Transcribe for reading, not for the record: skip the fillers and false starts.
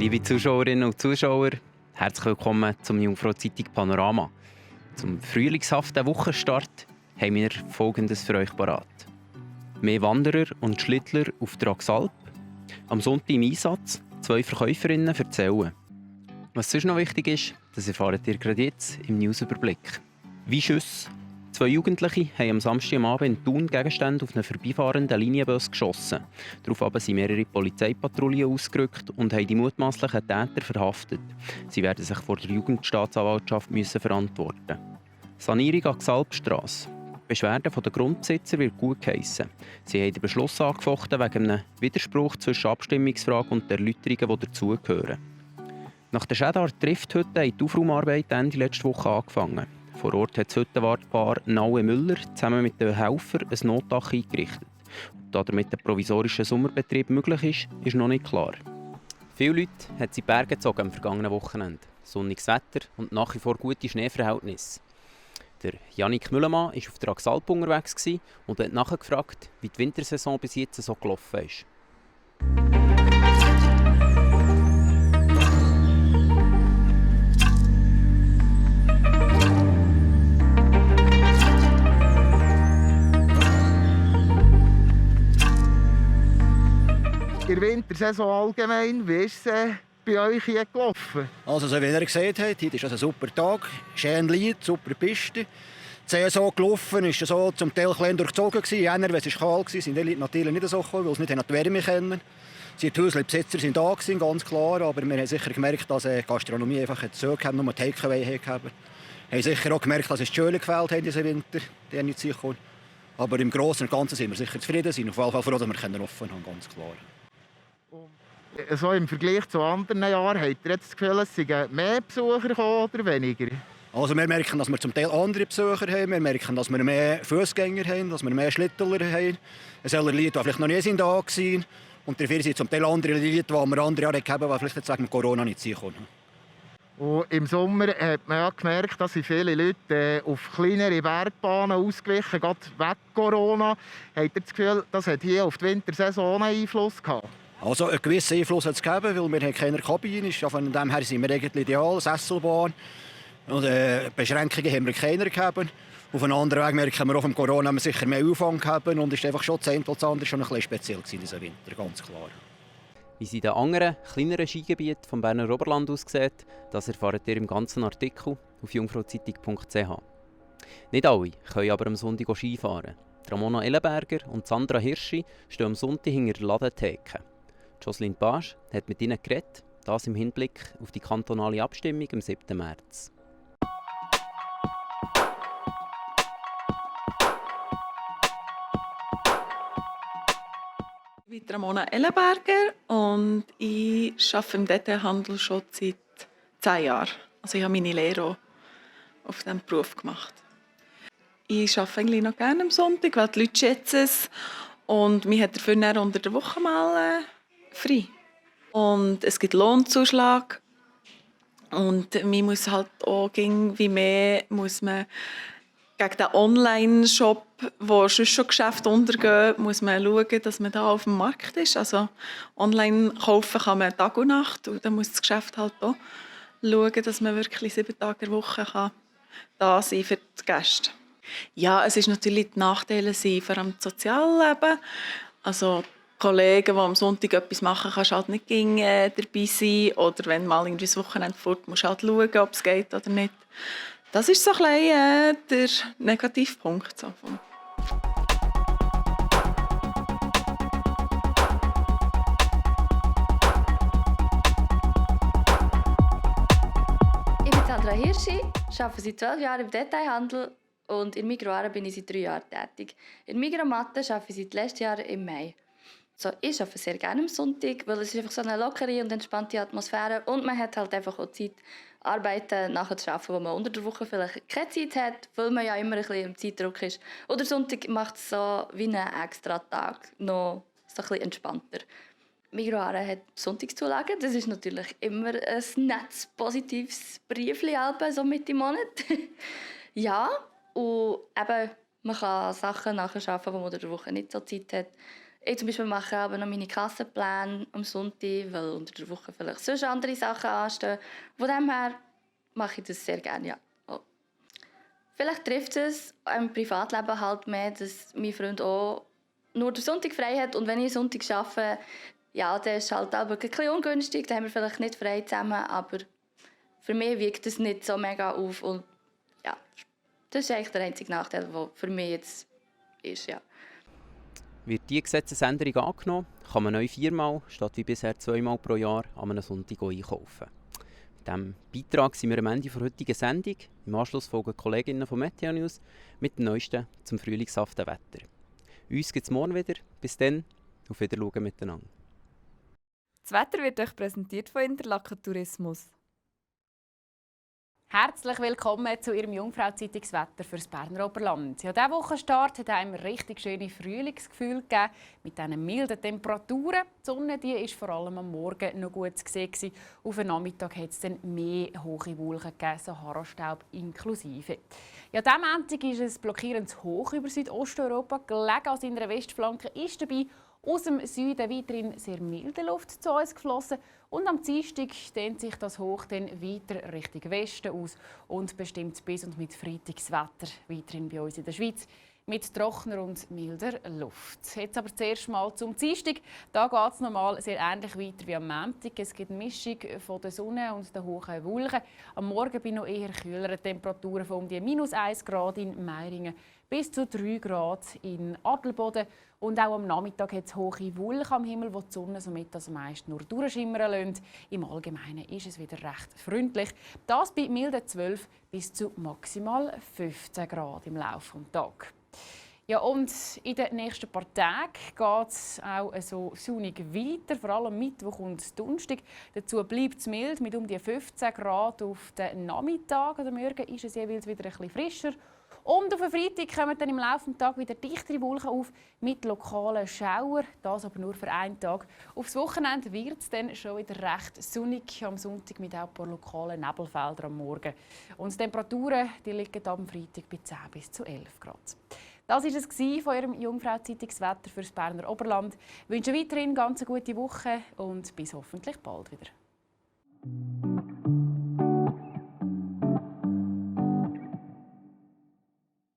Liebe Zuschauerinnen und Zuschauer, herzlich willkommen zum Jungfrau-Zeitung Panorama. Zum frühlingshaften Wochenstart haben wir Folgendes für euch parat. Mehr Wanderer und Schlittler auf der Axalp. Am Sonntag im Einsatz 2 Verkäuferinnen erzählen. Was sonst noch wichtig ist, das erfahrt ihr gerade jetzt im Newsüberblick. Wie Schüsse. 2 Jugendliche haben am Samstagabend in Thun Gegenstände auf einen vorbeifahrenden Linienbus geschossen. Daraufhin sind mehrere Polizeipatrouillen ausgerückt und haben die mutmaßlichen Täter verhaftet. Sie werden sich vor der Jugendstaatsanwaltschaft verantworten. Sanierung an Axalpstrasse. Die Beschwerde der Grundbesitzer wird gut geheissen. Sie haben den Beschluss angefochten wegen einem Widerspruch zwischen Abstimmungsfrage und den Erläuterungen, die dazugehören. Nach der Schädart Trifthütte haben die Aufraumarbeiten Ende letzte Woche angefangen. Vor Ort hat das Hüttenwartpaar Naue Müller zusammen mit den Helfern ein Notdach eingerichtet. Ob damit der provisorische Sommerbetrieb möglich ist noch nicht klar. Viele Leute hat sie Berge gezogen am vergangenen Wochenende. Sonniges Wetter und nach wie vor gute Schneeverhältnisse. Der Jannik Müllemann war auf der Axalp unterwegs und hat nachgefragt, wie die Wintersaison bis jetzt so gelaufen ist. In der Wintersaison allgemein, wie ist es bei euch hier gelaufen? Also, so wie ihr gesehen habt, heute ist ein super Tag, schön Lied, super Piste. Die Saison gelaufen ist so zum Teil klein durchzogen. Jener, wenn es kalt war, sind die Leute natürlich nicht so gekommen, weil sie nicht die Wärme kennen. Die Häuslebesitzer sind da gewesen, ganz klar, aber wir haben sicher gemerkt, dass die Gastronomie einfach zurück nur Takeaway haben. Wir haben sicher auch gemerkt, dass es die Schule gefällt haben diesen Winter, die nicht sicher kommen. Aber im Großen und Ganzen sind wir sicher zufrieden, sind auf jeden Fall froh, dass wir offen haben, ganz klar. So im Vergleich zu anderen Jahren, habt ihr jetzt das Gefühl, es sind mehr Besucher gekommen oder weniger? Also wir merken, dass wir zum Teil andere Besucher haben. Wir merken, dass wir mehr Fußgänger haben, dass wir mehr Schlittler haben. Es sind Leute, die vielleicht noch nie da waren. Und dafür sind zum Teil andere Leute, die wir andere Jahre haben, die vielleicht jetzt wegen Corona nicht sein können. Und im Sommer hat man ja gemerkt, dass viele Leute auf kleinere Bergbahnen ausgewichen, gerade wegen Corona. Habt ihr das Gefühl, das hat hier auf die Wintersaison einen Einfluss gehabt? Also einen gewissen Einfluss hat es gegeben, weil wir keine Kabine haben. Von dem her sind wir eigentlich ideal, Sesselbahn. Und Beschränkungen haben wir keine gegeben. Auf einem anderen Weg merken wir auch vom Corona, haben wir sicher mehr Aufwand gehabt. Und es ist einfach schon das eine oder andere schon ein bisschen speziell in diesem Winter, ganz klar. Wie es in den anderen, kleineren Skigebieten vom Berner Oberland aussieht, das erfahrt ihr im ganzen Artikel auf jungfrauzeitung.ch. Nicht alle können aber am Sonntag auch Skifahren. Ramona Ellenberger und Sandra Hirschi stehen am Sonntag hinter der Ladentheke. Jocelyn Page hat mit ihnen geredet, das im Hinblick auf die kantonale Abstimmung am 7. März. Ich bin Ramona Ellenberger und ich arbeite im Detailhandel schon seit 10 Jahren. Also ich habe meine Lehre auch auf diesem Beruf gemacht. Ich arbeite eigentlich noch gerne am Sonntag, weil die Leute schätzen es. Und man hat dafür dann unter der Woche mal frei. Und es gibt Lohnzuschlag. Und man muss halt auch wie mehr muss man gegen den Online-Shop, wo sonst schon Geschäfte untergehen, muss man schauen, dass man da auf dem Markt ist. Also online kaufen kann man Tag und Nacht. Und dann muss das Geschäft halt auch schauen, dass man wirklich 7 Tage in der Woche kann da sein für die Gäste. Ja, es ist natürlich die Nachteile sind, vor allem das Sozialleben. Also Kollegen, die am Sonntag etwas machen, kannst du halt nicht dabei sein. Oder wenn mal irgendwie das Wochenende fort, musst du halt schauen, ob es geht oder nicht. Das ist so ein bisschen der Negativpunkt. So. Ich bin Sandra Hirschi, arbeite seit 12 Jahren im Detailhandel und in Migroare bin ich seit 3 Jahren tätig. In Migromatte arbeite ich seit letztem Jahr im Mai. So, ich arbeite sehr gerne am Sonntag, weil es ist einfach so eine lockere und entspannte Atmosphäre und man hat halt einfach auch Zeit, Arbeiten nachzuarbeiten, wo man unter der Woche vielleicht keine Zeit hat, weil man ja immer ein bisschen im Zeitdruck ist. Oder Sonntag macht es so wie einen extra Tag noch so ein bisschen entspannter. Migroare hat Sonntagszulagen, das ist natürlich immer ein nettes, positives Briefchen, so Mitte im Monat. Ja, und eben, man kann Sachen nacharbeiten, wo man unter der Woche nicht so Zeit hat. Ich zum Beispiel mache aber noch meine Kassenpläne am Sonntag, weil unter der Woche vielleicht sonst andere Sachen anstehen. Von dem her mache ich das sehr gerne, ja. Oh. Vielleicht trifft es im Privatleben halt mehr, dass mein Freund auch nur den Sonntag frei hat. Und wenn ich Sonntag arbeite, ja, dann ist es halt auch wirklich ein bisschen ungünstig. Dann haben wir vielleicht nicht frei zusammen, aber für mich wiegt das nicht so mega auf. Und ja, das ist eigentlich der einzige Nachteil, der für mich jetzt ist, ja. Wird diese Gesetzesänderung angenommen, kann man neu 4-mal statt wie bisher 2-mal pro Jahr an einem Sonntag einkaufen. Mit diesem Beitrag sind wir am Ende der heutigen Sendung. Im Anschluss folgen die Kolleginnen von Meteo News mit dem Neuesten zum frühlingshaften Wetter. Uns gibt es morgen wieder. Bis dann, auf Wiedersehen miteinander. Das Wetter wird euch präsentiert von Interlaken Tourismus. Herzlich willkommen zu Ihrem Jungfrau-Zeitungswetter für das Berner Oberland. Ja, dieser Wochenstart hat einem richtig schöne Frühlingsgefühl gegeben, mit diesen milden Temperaturen. Die Sonne war vor allem am Morgen noch gut zu sehen. Auf den Nachmittag hat es dann mehr hohe Wolken gegeben, Sahara-Staub inklusive. Ja, diesem Montag ist es blockierend hoch über Südosteuropa gelegen. An seiner Westflanke ist dabei aus dem Süden weiterhin sehr milde Luft zu uns geflossen. Und am Dienstag dehnt sich das Hoch dann weiter Richtung Westen aus und bestimmt bis und mit Freitagswetter weiterhin bei uns in der Schweiz mit trockener und milder Luft. Jetzt aber zuerst mal zum Dienstag. Da geht es normal sehr ähnlich weiter wie am Montag. Es gibt eine Mischung von der Sonne und den hohen Wolken. Am Morgen bei noch eher kühleren Temperaturen von um die -1 Grad in Meiringen bis zu 3 Grad in Adelboden. Und auch am Nachmittag hat es hohe Wolken am Himmel, wo die Sonne somit das meist nur durchschimmern lässt. Im Allgemeinen ist es wieder recht freundlich. Das bei milden 12 bis zu maximal 15 Grad im Laufe des Tages. Ja, und in den nächsten paar Tagen geht es auch so sonnig weiter, vor allem Mittwoch und Donnerstag. Dazu bleibt es mild mit um die 15 Grad auf den Nachmittag. Oder morgen ist es jeweils wieder ein bisschen frischer. Und auf den Freitag kommen dann im Laufe des Tages wieder dichtere Wolken auf mit lokalen Schauern. Das aber nur für einen Tag. Aufs Wochenende wird es dann schon wieder recht sonnig. Am Sonntag mit auch ein paar lokalen Nebelfeldern am Morgen. Und die Temperaturen die liegen am Freitag bei 10 bis zu 11 Grad. Das war es von Ihrem Jungfrau-Zeitungswetter für das Berner Oberland. Ich wünsche weiterhin eine ganz gute Woche und bis hoffentlich bald wieder.